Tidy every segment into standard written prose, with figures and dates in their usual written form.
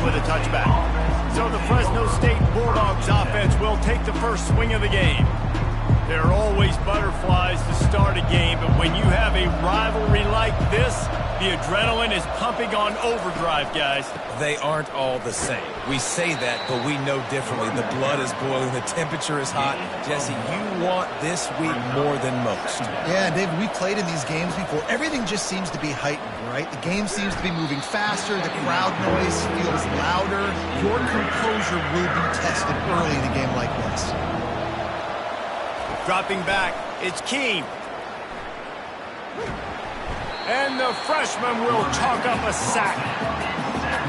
with a touchback. So the Fresno State Bulldogs offense will take the first swing of the game. There are always butterflies to start a game, but when you have a rivalry like this, the adrenaline is pumping on overdrive, guys. They aren't all the same. We say that, but we know differently. The blood is boiling. The temperature is hot. Jesse, you want this week more than most. Yeah, and David, we played in these games before. Everything just seems to be heightened, right? The game seems to be moving faster. The crowd noise feels louder. Your composure will be tested early in a game like this. Dropping back, it's Keene. And the freshman will chalk up a sack.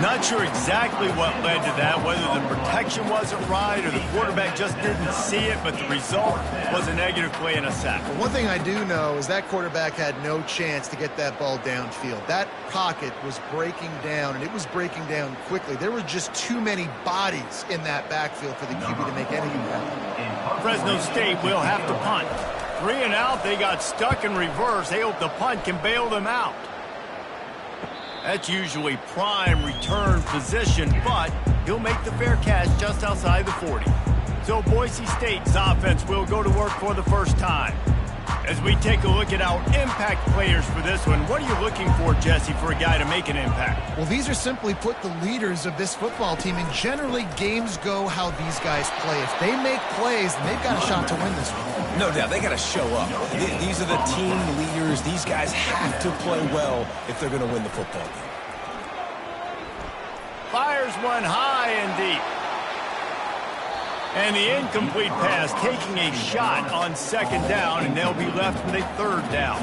Not sure exactly what led to that, whether the protection wasn't right or the quarterback just didn't see it, but the result was a negative play and a sack. Well, one thing I do know is that quarterback had no chance to get that ball downfield. That pocket was breaking down, and it was breaking down quickly. There were just too many bodies in that backfield for the QB to make anything happen. Fresno State will have to punt. 3 and out, they got stuck in reverse. They hope the punt can bail them out. That's usually prime return position, but he'll make the fair catch just outside the 40. So Boise State's offense will go to work for the first time. As we take a look at our impact players for this one, what are you looking for, Jesse, for a guy to make an impact? Well, these are simply put the leaders of this football team, and generally games go how these guys play. If they make plays, then they've got a shot to win this one. No doubt, they got to show up. These are the team leaders. These guys have to play well if they're going to win the football game. Fires one high and deep. And the incomplete pass taking a shot on second down, and they'll be left with a third down.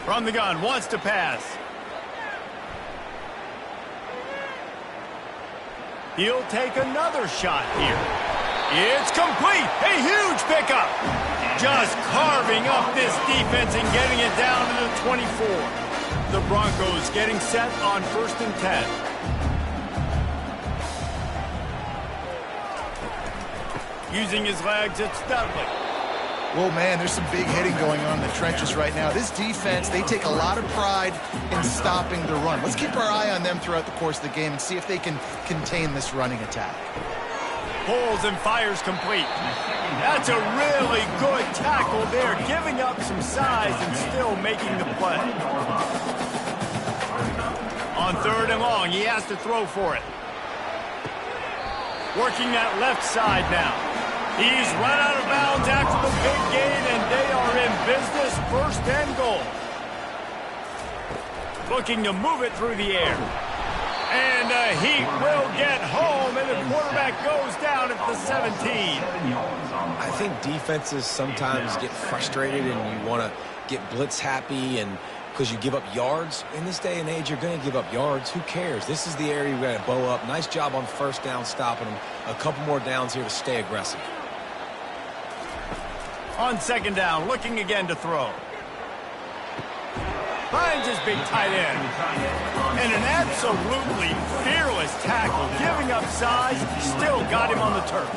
From the gun, wants to pass. He'll take another shot here. It's complete. A huge pickup. Just carving up this defense and getting it down to the 24. The Broncos getting set on 1st and 10. Using his legs, it's Dudley. Well, man, there's some big hitting going on in the trenches right now. This defense, they take a lot of pride in stopping the run. Let's keep our eye on them throughout the course of the game and see if they can contain this running attack. Pulls and fires complete. That's a really good tackle there, giving up some size and still making the play. On 3rd and long, he has to throw for it. Working that left side now. He's run out of bounds after the big gain, and they are in business, 1st and goal. Looking to move it through the air. And he will get home, and the quarterback goes down at the 17. I think defenses sometimes get frustrated and you want to get blitz happy and because you give up yards. In this day and age, you're going to give up yards. Who cares? This is the area we're going to bow up. Nice job on 1st down stopping them. A couple more downs here to stay aggressive. On 2nd down, looking again to throw. Finds his big tight end. And an absolutely fearless tackle, giving up size, still got him on the turf.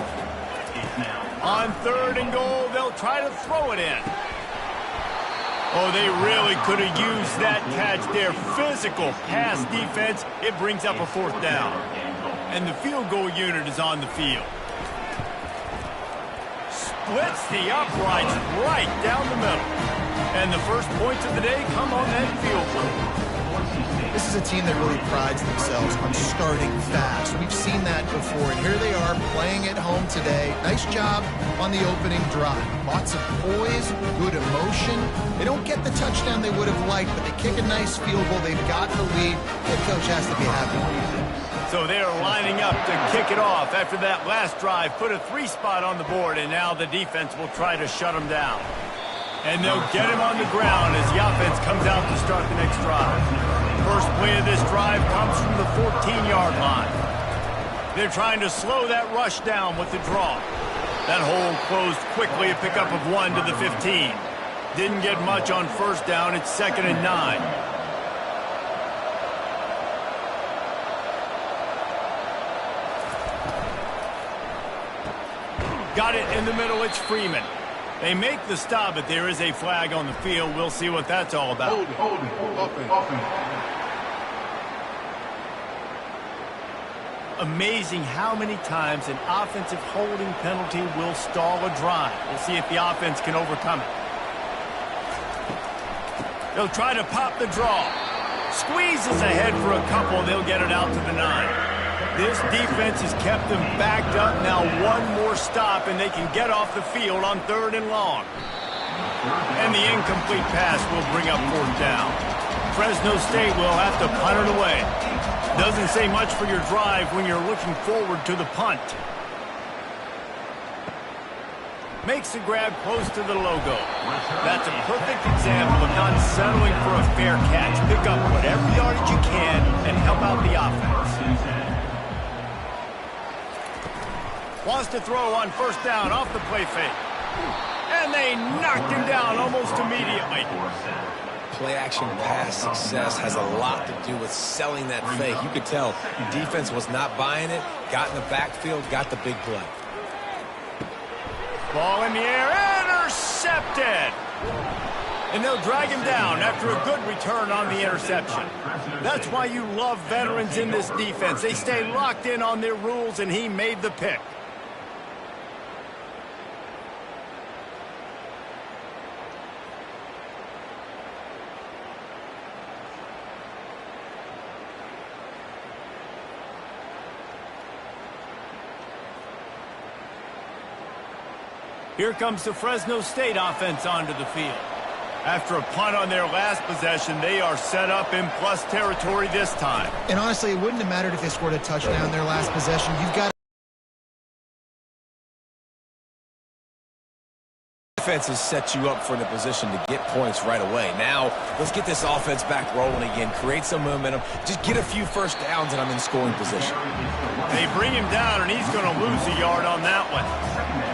On 3rd and goal, they'll try to throw it in. Oh, they really could have used that catch there. Physical pass defense. It brings up a 4th down. And the field goal unit is on the field. Splits the uprights right down the middle. And the first points of the day come on that field goal. This is a team that really prides themselves on starting fast. We've seen that before, and here they are playing at home today. Nice job on the opening drive. Lots of poise, good emotion. They don't get the touchdown they would have liked, but they kick a nice field goal. They've got the lead. Head coach has to be happy. So they're lining up to kick it off after that last drive. Put a 3 spot on the board, and now the defense will try to shut them down. And they'll get him on the ground as the offense comes out to start the next drive. First play of this drive comes from the 14-yard line. They're trying to slow that rush down with the draw. That hole closed quickly, a pickup of 1 to the 15. Didn't get much on 1st down. It's 2nd and 9. Got it in the middle. It's Freeman. They make the stop, but there is a flag on the field. We'll see what that's all about. Amazing how many times an offensive holding penalty will stall a drive. We'll see if the offense can overcome it. They'll try to pop the draw. Squeezes ahead for a couple. They'll get it out to the 9. This defense has kept them backed up. Now one more stop, and they can get off the field on 3rd and long. And the incomplete pass will bring up 4th down. Fresno State will have to punt it away. Doesn't say much for your drive when you're looking forward to the punt. Makes the grab close to the logo. That's a perfect example of not settling for a fair catch. Pick up whatever yardage you can and help out the offense. Wants to throw on 1st down off the play fake. And they knocked him down almost immediately. Play-action pass success has a lot to do with selling that fake. You could tell defense was not buying it, got in the backfield, got the big play. Ball in the air, intercepted! And they'll drag him down after a good return on the interception. That's why you love veterans in this defense. They stay locked in on their rules, and he made the pick. Here comes the Fresno State offense onto the field. After a punt on their last possession, they are set up in plus territory this time. And honestly, it wouldn't have mattered if they scored a touchdown their last possession. You've got Defenses set you up for the position to get points right away. Now, let's get this offense back rolling again, create some momentum, just get a few 1st downs, and I'm in scoring position. They bring him down, and he's going to lose a yard on that one.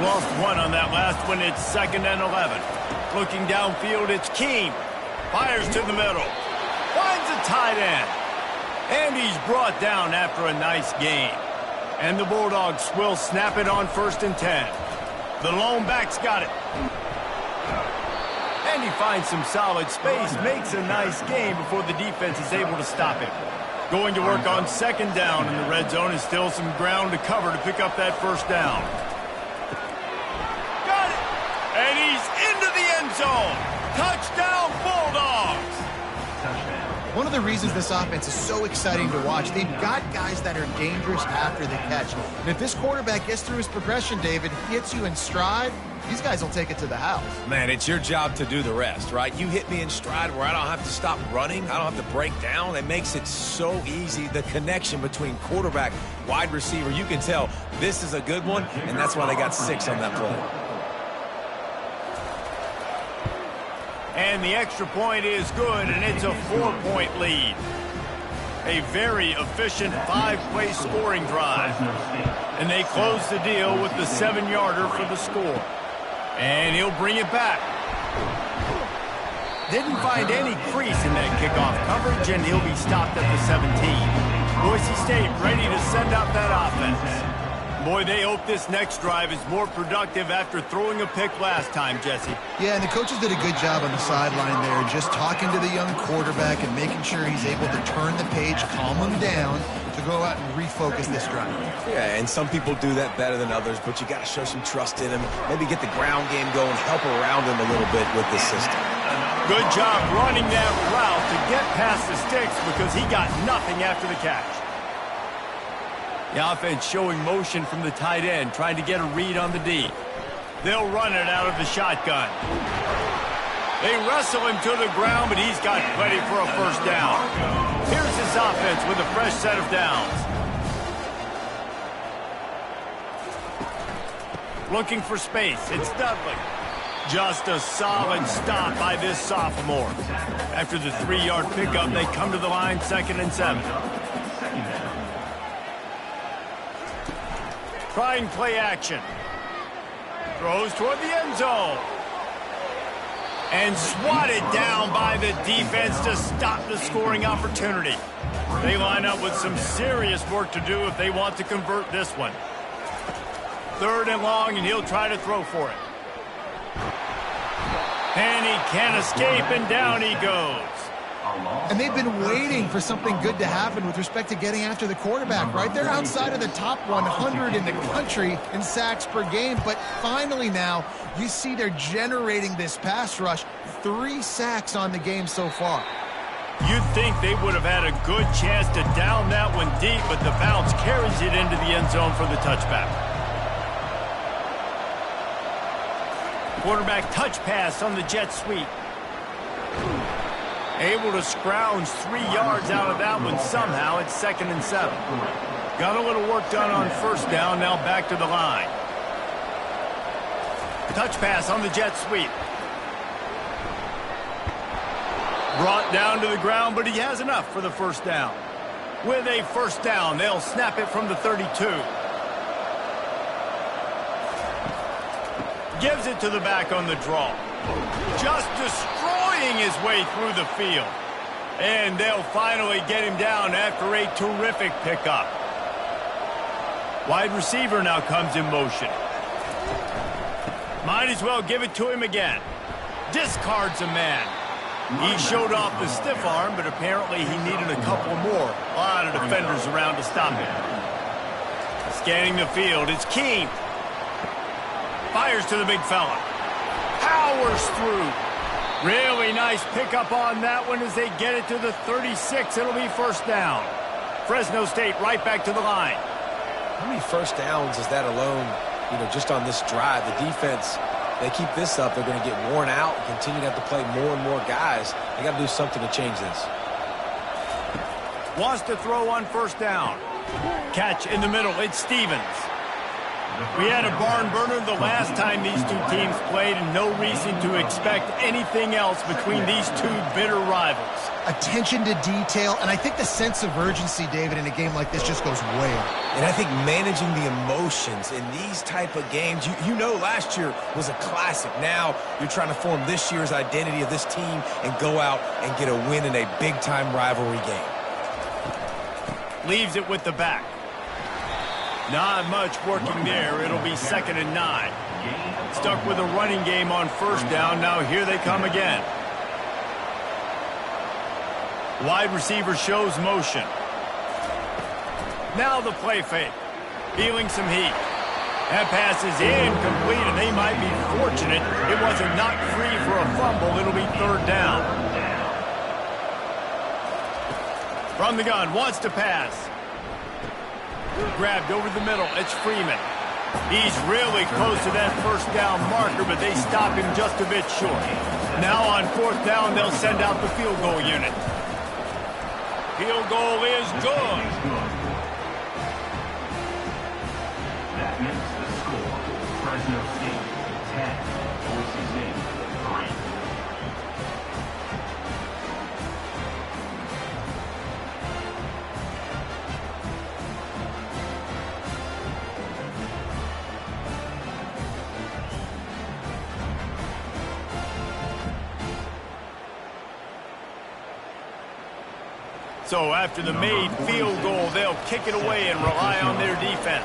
Lost 1 on that last one. It's 2nd and 11. Looking downfield, it's Keem. Fires to the middle. Finds a tight end. And he's brought down after a nice gain. And the Bulldogs will snap it on 1st and 10. The lone back's got it. And he finds some solid space, makes a nice gain before the defense is able to stop him. Going to work on 2nd down in the red zone, is still some ground to cover to pick up that 1st down. Got it! And he's into the end zone. Touchdown, Bulldogs! one of the reasons this offense is so exciting to watch. They've got guys that are dangerous after the catch. And if this quarterback gets through his progression, David, hits you in stride, these guys will take it to the house. Man, it's your job to do the rest, right? You hit me in stride where I don't have to stop running. I don't have to break down. It makes it so easy. The connection between quarterback, wide receiver, you can tell this is a good one, and that's why they got 6 on that play. And the extra point is good, and it's a 4-point lead. A very efficient 5-play scoring drive. And they close the deal with the 7-yarder for the score. And he'll bring it back. Didn't find any crease in that kickoff coverage, and he'll be stopped at the 17. Boise State ready to send out that offense. Boy, they hope this next drive is more productive after throwing a pick last time, Jesse. Yeah, and the coaches did a good job on the sideline there, just talking to the young quarterback and making sure he's able to turn the page, calm him down, to go out and refocus this drive. Yeah, and some people do that better than others, but you got to show some trust in him. Maybe get the ground game going, help around him a little bit with this system. Good job running that route to get past the sticks because he got nothing after the catch. The offense showing motion from the tight end, trying to get a read on the D. They'll run it out of the shotgun. They wrestle him to the ground, but he's got plenty for a first down. Here's his offense with a fresh set of downs. Looking for space. It's Dudley. Just a solid stop by this sophomore. After the 3-yard pickup, they come to the line 2nd and 7. Trying play action. Throws toward the end zone. And swatted down by the defense to stop the scoring opportunity. They line up with some serious work to do if they want to convert this one. 3rd and long, and he'll try to throw for it. And he can't escape, and down he goes. And they've been waiting for something good to happen with respect to getting after the quarterback, right? They're outside of the top 100 in the country in sacks per game, but finally now you see they're generating this pass rush. 3 sacks on the game so far. You'd think they would have had a good chance to down that one deep, but the bounce carries it into the end zone for the touchback. Quarterback touch pass on the jet sweep. Able to scrounge 3 yards out of that one somehow. It's 2nd and 7. Got a little work done on first down, now back to the line. Touch pass on the jet sweep. Brought down to the ground, but he has enough for the first down. With a first down, they'll snap it from the 32. Gives it to the back on the draw. Just destroying his way through the field. And they'll finally get him down after a terrific pickup. Wide receiver now comes in motion. Might as well give it to him again. Discards a man. He showed off the stiff arm, but apparently he needed a couple more. A lot of defenders around to stop him. Scanning the field, it's Keene. Fires to the big fella. Powers through. Really nice pickup on that one as they get it to the 36. It'll be first down. Fresno State right back to the line. How many first downs is that alone, just on this drive? The defense, they keep this up, they're going to get worn out and continue to have to play more and more guys. They got to do something to change this. Wants to throw on first down. Catch in the middle. It's Stevens. We had a barn burner the last time these two teams played, and no reason to expect anything else between these two bitter rivals. Attention to detail, and I think the sense of urgency, David, in a game like this just goes way up. And I think managing the emotions in these type of games, last year was a classic. Now you're trying to form this year's identity of this team and go out and get a win in a big-time rivalry game. Leaves it with the back. Not much working there. It'll be 2nd and 9. Stuck with a running game on first down. Now here they come again. Wide receiver shows motion. Now the play fake. Feeling some heat. That pass is incomplete, and they might be fortunate it wasn't knocked free for a fumble. It'll be 3rd down. From the gun, wants to pass. Grabbed over the middle. It's Freeman. He's really close to that first down marker, but they stop him just a bit short. Now on 4th down, they'll send out the field goal unit. Field goal is good. That makes the score Fresno State 10, Boise State 3. So after the made field goal, they'll kick it away and rely on their defense.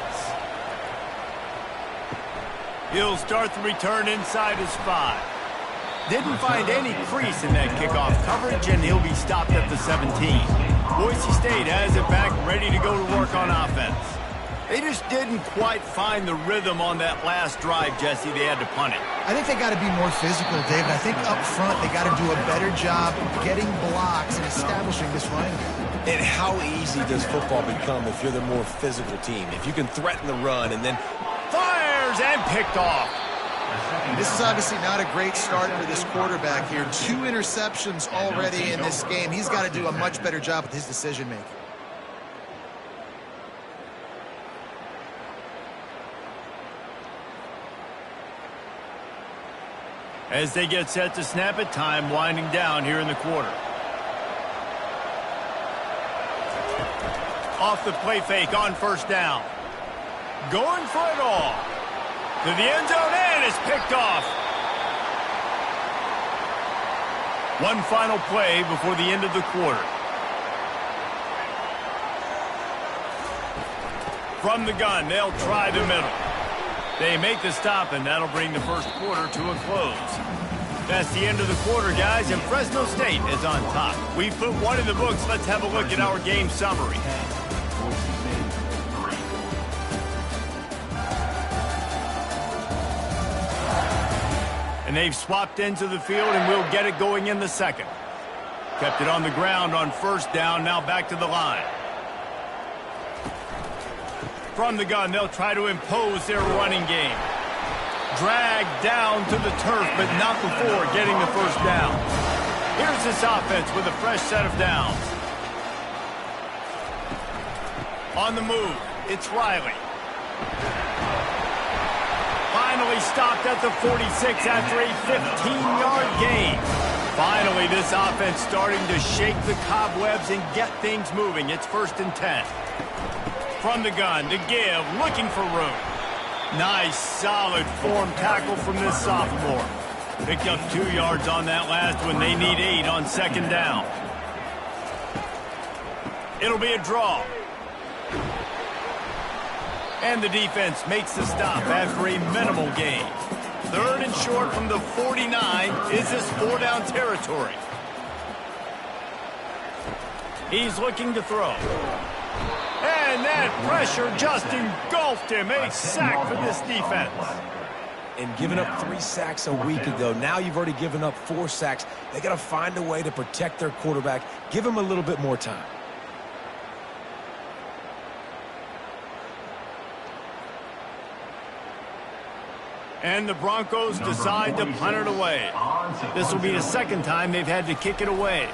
He'll start the return inside his 5. Didn't find any crease in that kickoff coverage, and he'll be stopped at the 17. Boise State has it back, ready to go to work on offense. They just didn't quite find the rhythm on that last drive, Jesse. They had to punt it. I think they got to be more physical, David. I think up front they got to do a better job getting blocks and establishing this running game. And how easy does football become if you're the more physical team? If you can threaten the run and then... Fires and picked off. This is obviously not a great start for this quarterback here. 2 interceptions already in this game. He's got to do a much better job with his decision-making. As they get set to snap it, time winding down here in the quarter. Off the play fake on first down. Going for it all. To the end zone, and it's picked off. One final play before the end of the quarter. From the gun, they'll try the middle. They make the stop, and that'll bring the first quarter to a close. That's the end of the quarter, guys, and Fresno State is on top. We've put one in the books. Let's have a look at our game summary. And they've swapped into the field, and we'll get it going in the second. Kept it on the ground on first down, now back to the line. From the gun, they'll try to impose their running game. Dragged down to the turf, but not before getting the first down. Here's this offense with a fresh set of downs. On the move, it's Riley. Finally stopped at the 46 after a 15-yard gain. Finally, this offense starting to shake the cobwebs and get things moving. It's 1st and 10. From the gun to give, looking for room. Nice, solid form tackle from this sophomore. Picked up 2 yards on that last one. They need 8 on second down. It'll be a draw. And the defense makes the stop after a minimal gain. 3rd and short from the 49. Is this 4-down territory? He's looking to throw. And that pressure just engulfed him. A sack for this defense. And giving up 3 sacks a week ago, now you've already given up 4 sacks. They got to find a way to protect their quarterback. Give him a little bit more time. And the Broncos decide to punt it away. This will be the second time they've had to kick it away.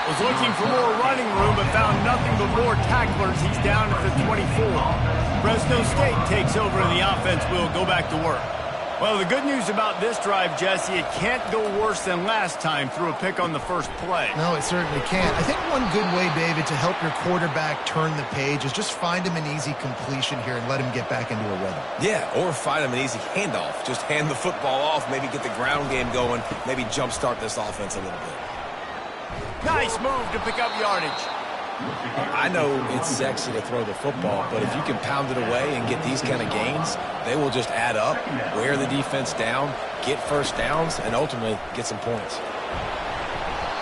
Was looking for more running room, but found nothing but more tacklers. He's down at the 24. Fresno State takes over, and the offense will go back to work. Well, the good news about this drive, Jesse, it can't go worse than last time through a pick on the first play. No, it certainly can't. I think one good way, David, to help your quarterback turn the page is just find him an easy completion here and let him get back into a rhythm. Yeah, or find him an easy handoff. Just hand the football off, maybe get the ground game going, maybe jumpstart this offense a little bit. Nice move to pick up yardage. I know it's sexy to throw the football, but if you can pound it away and get these kind of gains, they will just add up, wear the defense down, get first downs, and ultimately get some points.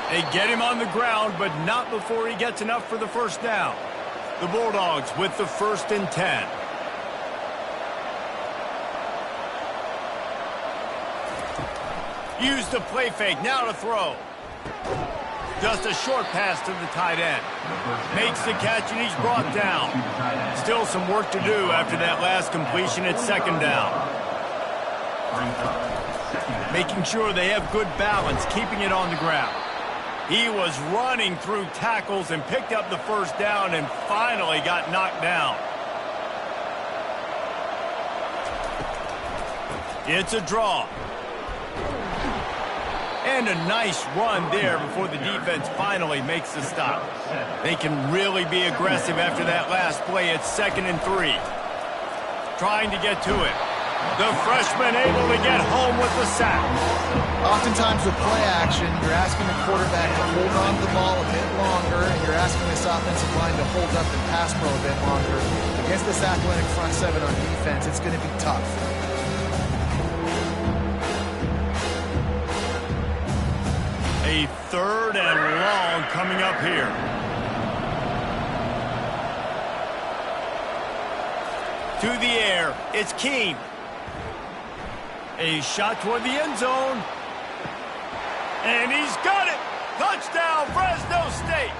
They get him on the ground, but not before he gets enough for the first down. The Bulldogs with the 1st and 10. Use the play fake, now to throw. Just a short pass to the tight end. Makes the catch, and he's brought down. Still some work to do after that last completion at second down. Making sure they have good balance, keeping it on the ground. He was running through tackles and picked up the first down and finally got knocked down. It's a draw. And a nice run there before the defense finally makes the stop. They can really be aggressive after that last play. It's 2nd and 3. Trying to get to it. The freshman able to get home with the sack. Oftentimes with play action, you're asking the quarterback to hold on to the ball a bit longer, and you're asking this offensive line to hold up and pass pro a bit longer. Against this athletic front seven on defense, it's going to be tough. A 3rd and long coming up here. To the air, it's Keene. A shot toward the end zone. And he's got it! Touchdown, Fresno State!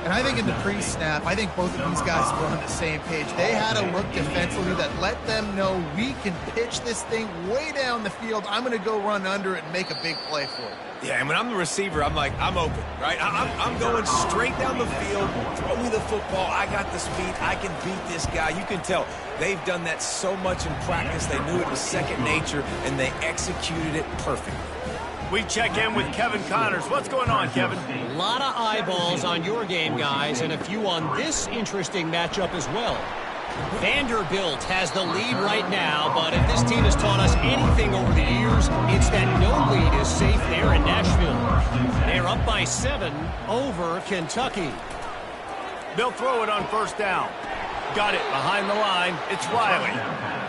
And I think in the pre-snap, I think both of these guys were on the same page. They had a look defensively that let them know we can pitch this thing way down the field. I'm going to go run under it and make a big play for it. Yeah, and when I'm the receiver, I'm like, I'm open, right? I'm going straight down the field. Throw me the football. I got the speed. I can beat this guy. You can tell they've done that so much in practice. They knew it was second nature, and they executed it perfectly. We check in with Kevin Connors. What's going on, Kevin? A lot of eyeballs on your game, guys, and a few on this interesting matchup as well. Vanderbilt has the lead right now, but if this team has taught us anything over the years, it's that no lead is safe there in Nashville. They're up by 7 over Kentucky. They'll throw it on first down. Got it behind the line. It's Riley.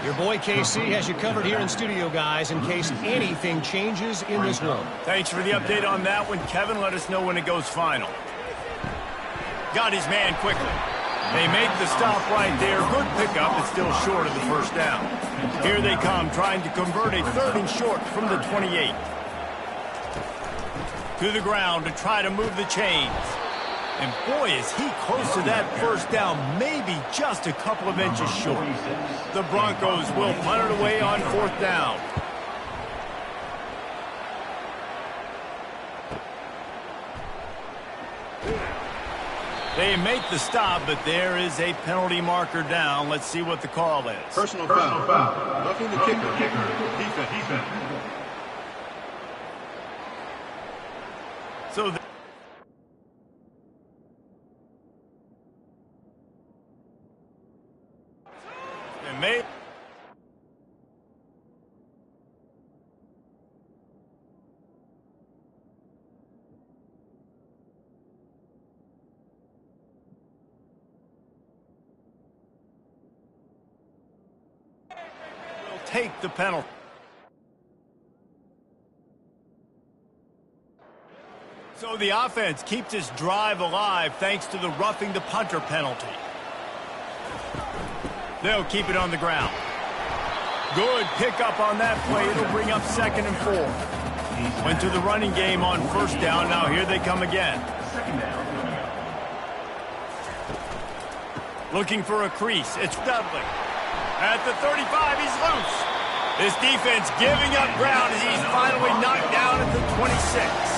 Your boy KC has you covered here in studio, guys, in case anything changes in this one. Thanks for the update on that one, Kevin. Let us know when it goes final. Got his man quickly. They make the stop right there. Good pickup. It's still short of the first down. Here they come, trying to convert a 3rd and short from the 28. To the ground to try to move the chains. And boy, is he close to that first down, maybe just a couple of inches short. The Broncos will punt it away on 4th down. They make the stop, but there is a penalty marker down. Let's see what the call is. Personal foul. Roughing the kicker. Defense. So they made. Will take the penalty. So the offense keeps this drive alive thanks to the roughing the punter penalty. They'll keep it on the ground. Good pickup on that play. It'll bring up 2nd and 4. Went to the running game on 1st down. Now here they come again. Looking for a crease. It's Dudley. At the 35, he's loose. This defense giving up ground as he's finally knocked down at the 26.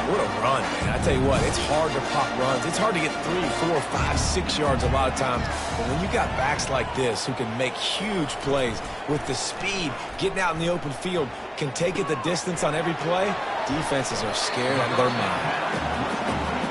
What a run, man. I tell you what, it's hard to pop runs. It's hard to get 3, 4, 5, 6 yards a lot of times. But when you got backs like this who can make huge plays with the speed, getting out in the open field, can take it the distance on every play, defenses are scared out of their mind.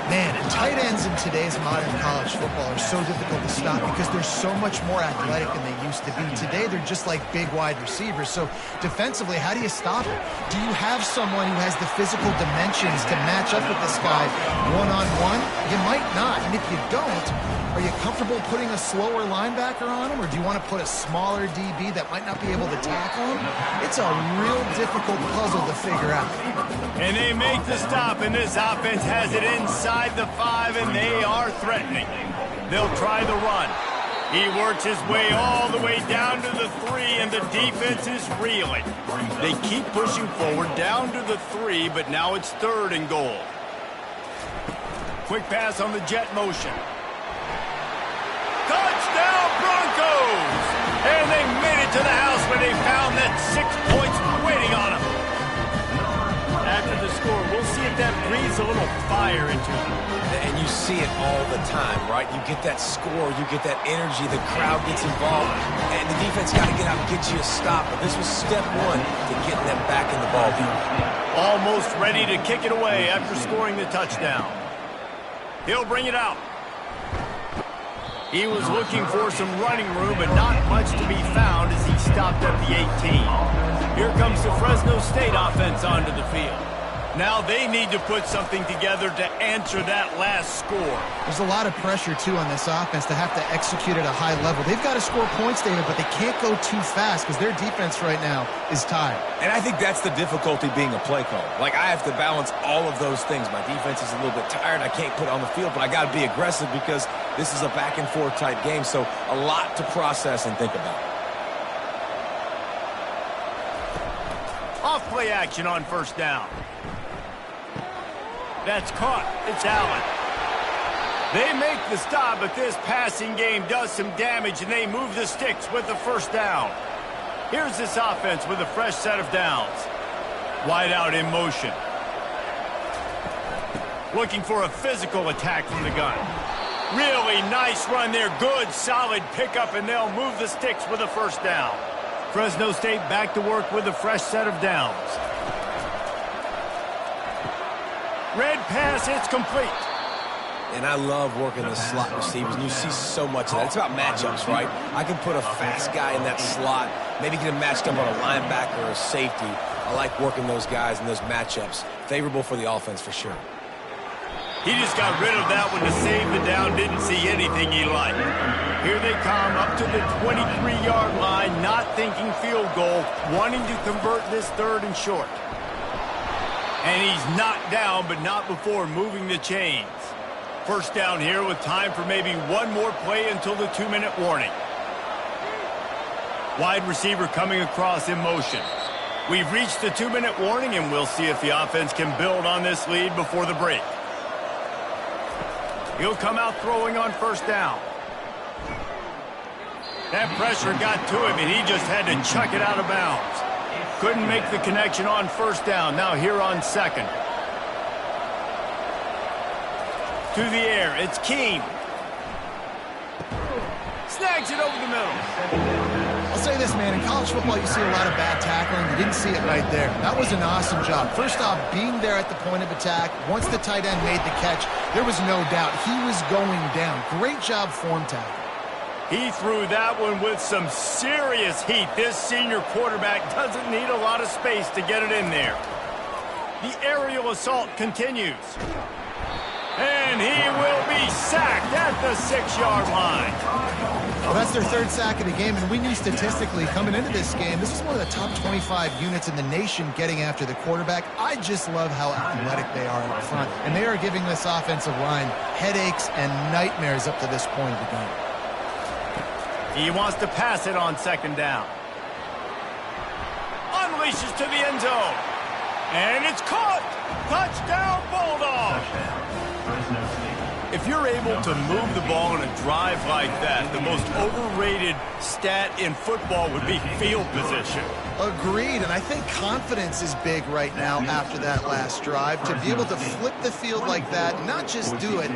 Man, and tight ends in today's modern college football are so difficult to stop because they're so much more athletic than they used to be. Today, they're just like big wide receivers. So defensively, how do you stop it? Do you have someone who has the physical dimensions to match up with this guy one-on-one? You might not. And if you don't, are you comfortable putting a slower linebacker on him? Or do you want to put a smaller DB that might not be able to tackle him? It's a real difficult puzzle to figure out. And they make the stop, and this offense has it inside the 5, and they are threatening. They'll try the run. He works his way all the way down to the 3, and the defense is reeling. They keep pushing forward down to the 3, but now it's 3rd and goal. Quick pass on the jet motion. Touchdown Broncos! And they made it to the house when they found that 6 points waiting on them. After the score, we'll see if that breathes a little fire into them. And you see it all the time, right? You get that score, you get that energy, the crowd gets involved, and the defense got to get out and get you a stop. But this was step 1 to getting them back in the ballgame. Almost ready to kick it away after scoring the touchdown. He'll bring it out. He was looking for some running room, but not much to be found as he stopped at the 18. Here comes the Fresno State offense onto the field. Now they need to put something together to answer that last score. There's a lot of pressure, too, on this offense to have to execute at a high level. They've got to score points, David, but they can't go too fast because their defense right now is tired. And I think that's the difficulty being a play caller. Like, I have to balance all of those things. My defense is a little bit tired. I can't put it on the field, but I got to be aggressive because this is a back-and-forth type game, so a lot to process and think about. Off-play action on 1st down. That's caught. It's Allen. They make the stop, but this passing game does some damage, and they move the sticks with the 1st down. Here's this offense with a fresh set of downs. Wide out in motion. Looking for a physical attack from the gun. Really nice run there. Good, solid pickup, and they'll move the sticks with a 1st down. Fresno State back to work with a fresh set of downs. Red pass, it's complete. And I love working the slot receivers, and you see so much of that. It's about matchups, right? I can put a fast guy in that slot, maybe get him matched up on a linebacker or a safety. I like working those guys in those matchups. Favorable for the offense for sure. He just got rid of that one to save the down. Didn't see anything he liked. Here they come up to the 23-yard line, not thinking field goal, wanting to convert this 3rd and short. And he's knocked down, but not before moving the chains. First down here with time for maybe one more play until the 2-minute warning. Wide receiver coming across in motion. We've reached the 2-minute warning, and we'll see if the offense can build on this lead before the break. He'll come out throwing on first down. That pressure got to him, and he just had to chuck it out of bounds. Couldn't make the connection on first down. Now here on 2nd. To the air, it's Keene. Snags it over the middle. I'll say this, man. In college football, you see a lot of bad tackling. You didn't see it right there. That was an awesome job. First off, being there at the point of attack. Once the tight end made the catch, there was no doubt he was going down. Great job form tackle. He threw that one with some serious heat. This senior quarterback doesn't need a lot of space to get it in there. The aerial assault continues. And he will be sacked at the 6-yard line. Well, that's their 3rd sack of the game, and we knew statistically coming into this game, this is one of the top 25 units in the nation getting after the quarterback. I just love how athletic they are up front, and they are giving this offensive line headaches and nightmares up to this point of the game. He wants to pass it on 2nd down. Unleashes to the end zone. And it's caught. Touchdown, Bulldogs. If you're able to move the ball in a drive like that, the most overrated stat in football would be field position. Agreed, and I think confidence is big right now after that last drive. To be able to flip the field like that, not just do it,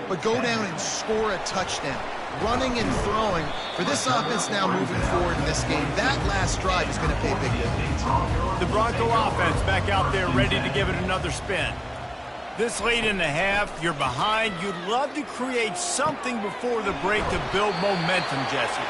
but go down and score a touchdown. Running and throwing, for this offense now moving forward in this game, that last drive is going to pay big dividends. The Bronco offense back out there ready to give it another spin. This late in the half, you're behind. You'd love to create something before the break to build momentum, Jesse.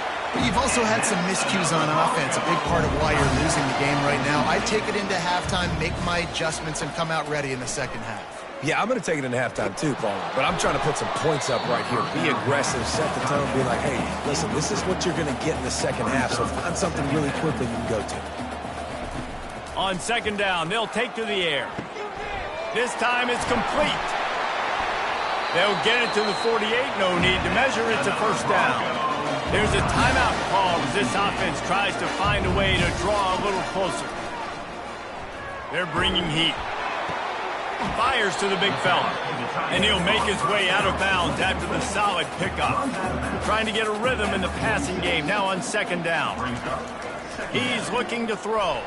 You've also had some miscues on offense, a big part of why you're losing the game right now. I take it into halftime, make my adjustments, and come out ready in the 2nd half. Yeah, I'm going to take it into halftime too, Paul. But I'm trying to put some points up right here. Be aggressive, set the tone, be like, hey, listen, this is what you're going to get in the 2nd half, so find something really quickly you can go to. On 2nd down, they'll take to the air. This time it's complete. They'll get it to the 48. No need to measure. It's a first down. There's a timeout call as this offense tries to find a way to draw a little closer. They're bringing heat. Fires to the big fella. And he'll make his way out of bounds after the solid pickup. Trying to get a rhythm in the passing game now on 2nd down. He's looking to throw.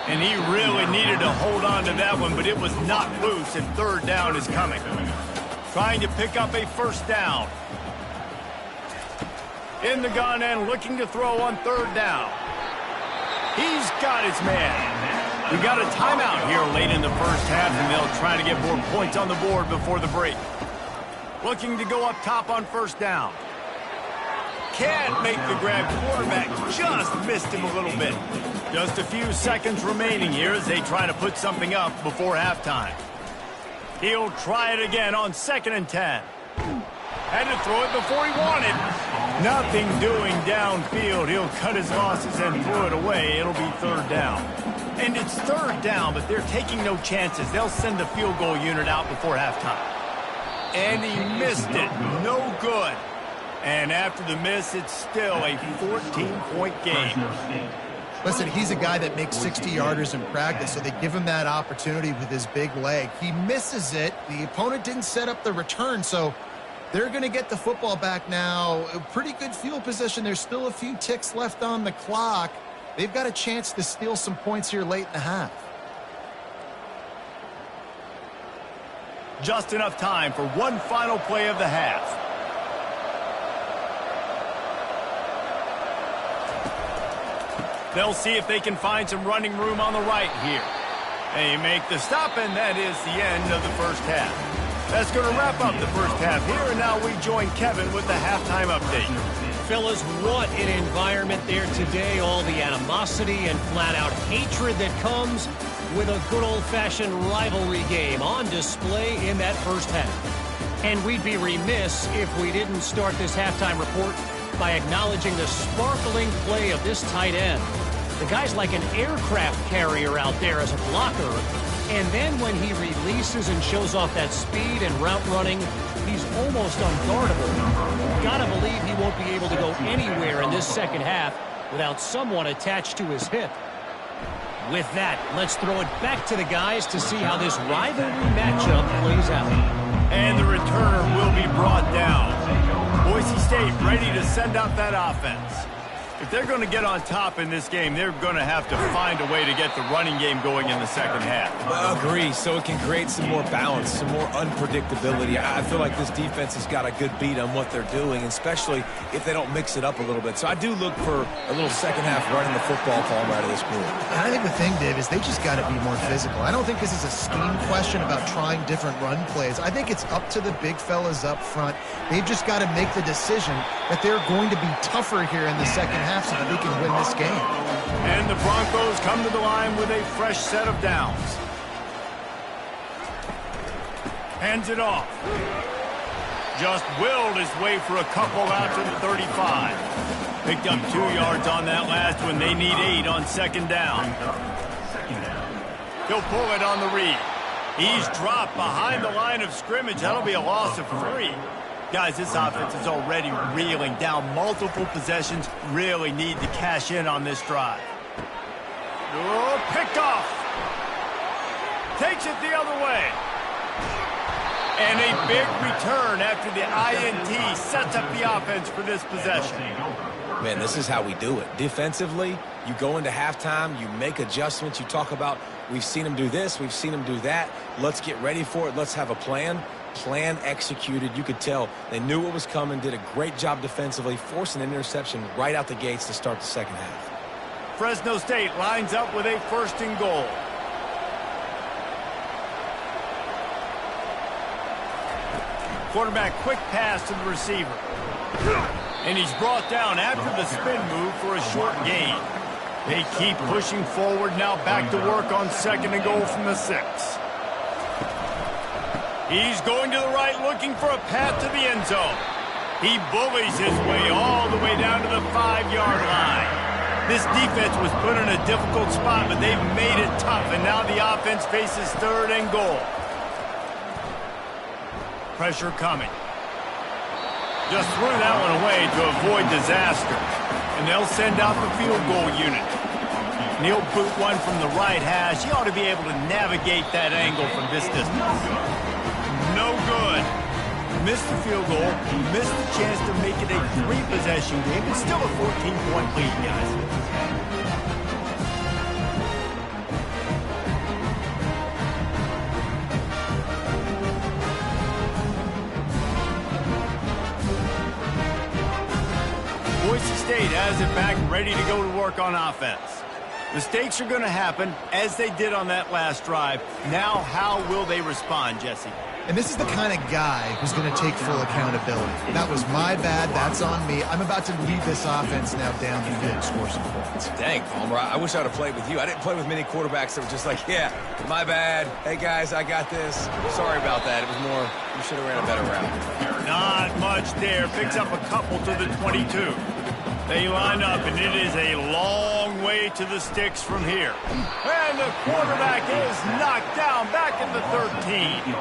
And he really needed to hold on to that one, but it was knocked loose, and 3rd down is coming. Trying to pick up a first down. In the gun and looking to throw on 3rd down. He's got his man. We got a timeout here late in the first half, and they'll try to get more points on the board before the break. Looking to go up top on first down. Can't make the grab. Quarterback just missed him a little bit. Just a few seconds remaining here as they try to put something up before halftime. He'll try it again on 2nd and 10. Had to throw it before he wanted. Nothing doing downfield. He'll cut his losses and throw it away. It'll be 3rd down. And it's 3rd down, but they're taking no chances. They'll send the field goal unit out before halftime. And he missed it. No good. And after the miss, it's still a 14-point game. Listen, he's a guy that makes 60-yarders in practice, so they give him that opportunity with his big leg. He misses it. The opponent didn't set up the return, so they're going to get the football back now. A pretty good field position. There's still a few ticks left on the clock. They've got a chance to steal some points here late in the half. Just enough time for one final play of the half. They'll see if they can find some running room on the right here. They make the stop, and that is the end of the first half. That's going to wrap up the first half here, and now we join Kevin with the halftime update. Fellas, what an environment there today, all the animosity and flat-out hatred that comes with a good old-fashioned rivalry game on display in that first half. And we'd be remiss if we didn't start this halftime report by acknowledging the sparkling play of this tight end. The guy's like an aircraft carrier out there as a blocker. And then when he releases and shows off that speed and route running, he's almost unguardable. Gotta believe he won't be able to go anywhere in this second half without someone attached to his hip. With that, let's throw it back to the guys to see how this rivalry matchup plays out. And the returner will be brought down. Boise State ready to send out that offense. If they're going to get on top in this game, they're going to have to find a way to get the running game going in the second half. I agree, so it can create some more balance, some more unpredictability. I feel like this defense has got a good beat on what they're doing, especially if they don't mix it up a little bit. So I do look for a little second half running the football Palmer out of this group. And I think the thing, Dave, is they just got to be more physical. I don't think this is a scheme question about trying different run plays. I think it's up to the big fellas up front. They've just got to make the decision that they're going to be tougher here in the second half so that they can win this game. And the Broncos come to the line with a fresh set of downs. Hands it off. Just willed his way for a couple out to the 35. Picked up 2 yards on that last one. They need 8 on second down. He'll pull it on the read. He's dropped behind the line of scrimmage. That'll be a loss of 3. Guys, this offense is already reeling down multiple possessions. Really need to cash in on this drive. Oh, picked off. Takes it the other way. And a big return after the INT sets up the offense for this possession. Man, this is how we do it. Defensively, you go into halftime, you make adjustments. You talk about, we've seen them do this, we've seen them do that. Let's get ready for it. Let's have a plan. Plan executed. You could tell they knew what was coming, did a great job defensively, forced an interception right out the gates to start the second half. Fresno State lines up with a 1st and goal. Quarterback quick pass to the receiver. And he's brought down after the spin move for a short gain. They keep pushing forward, now back to work on 2nd and goal from the 6. He's going to the right, looking for a path to the end zone. He bullies his way all the way down to the 5-yard line. This defense was put in a difficult spot, but they've made it tough, and now the offense faces 3rd and goal. Pressure coming. Just threw that one away to avoid disaster. And they'll send out the field goal unit. He'll boot one from the right hash. He ought to be able to navigate that angle from this distance. No good. Missed the field goal. Missed the chance to make it a 3-possession game. It's still a 14-point lead, guys. Boise State has it back, ready to go to work on offense. Mistakes are going to happen, as they did on that last drive. Now, how will they respond, Jesse? And this is the kind of guy who's going to take full accountability. That was my bad. That's on me. I'm about to lead this offense now down the field, score some points. Dang, Palmer, I wish I'd have played with you. I didn't play with many quarterbacks that were just like, yeah, my bad. Hey, guys, I got this. Sorry about that. It was more, you should have ran a better route. Not much there. Picks up a couple to the 22. They line up, and it is a long way to the sticks from here. And the quarterback is knocked down back at the 13.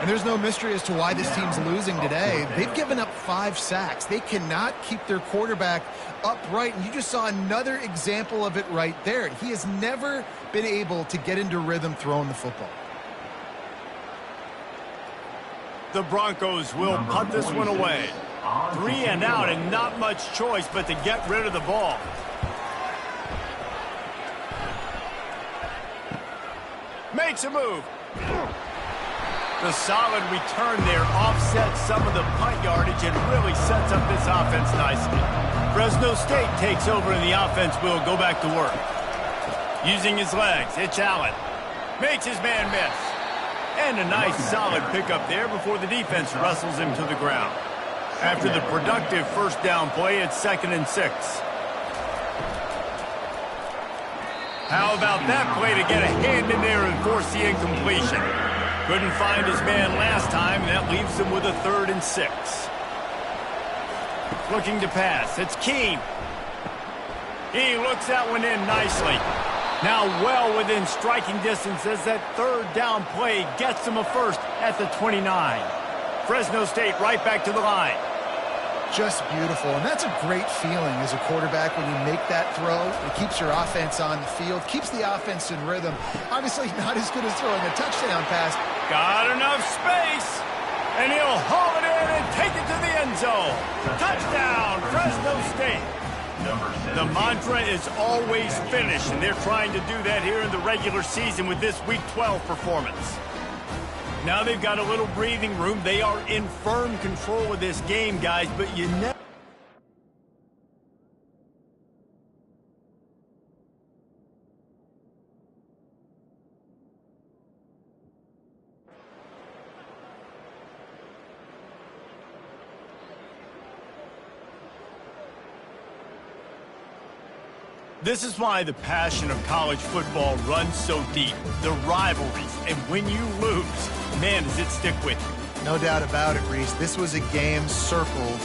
And there's no mystery as to why this team's losing today. They've given up 5 sacks. They cannot keep their quarterback upright, and you just saw another example of it right there. He has never been able to get into rhythm throwing the football. The Broncos will punt this one away. 3 and out, and not much choice but to get rid of the ball. Makes a move. The solid return there offsets some of the punt yardage and really sets up this offense nicely. Fresno State takes over, and the offense will go back to work. Using his legs, it's Allen. Makes his man miss. And a nice solid pickup there before the defense wrestles him to the ground. After the productive 1st down play, it's 2nd and 6. How about that play to get a hand in there and force the incompletion? Couldn't find his man last time, and that leaves him with a 3rd and 6. Looking to pass. It's Keene. He looks that one in nicely. Now well within striking distance as that 3rd down play gets him a first at the 29. Fresno State right back to the line. Just beautiful, and that's a great feeling as a quarterback when you make that throw. It keeps your offense on the field, keeps the offense in rhythm. Obviously not as good as throwing a touchdown pass. Got enough space, and he'll haul it in and take it to the end zone. Touchdown, Fresno State. The mantra is always finish, and they're trying to do that here in the regular season with this Week 12 performance. Now they've got a little breathing room. They are in firm control of this game, guys, but you never... This is why the passion of college football runs so deep. The rivalries, and when you lose, man, does it stick with you. No doubt about it, Reese. This was a game circled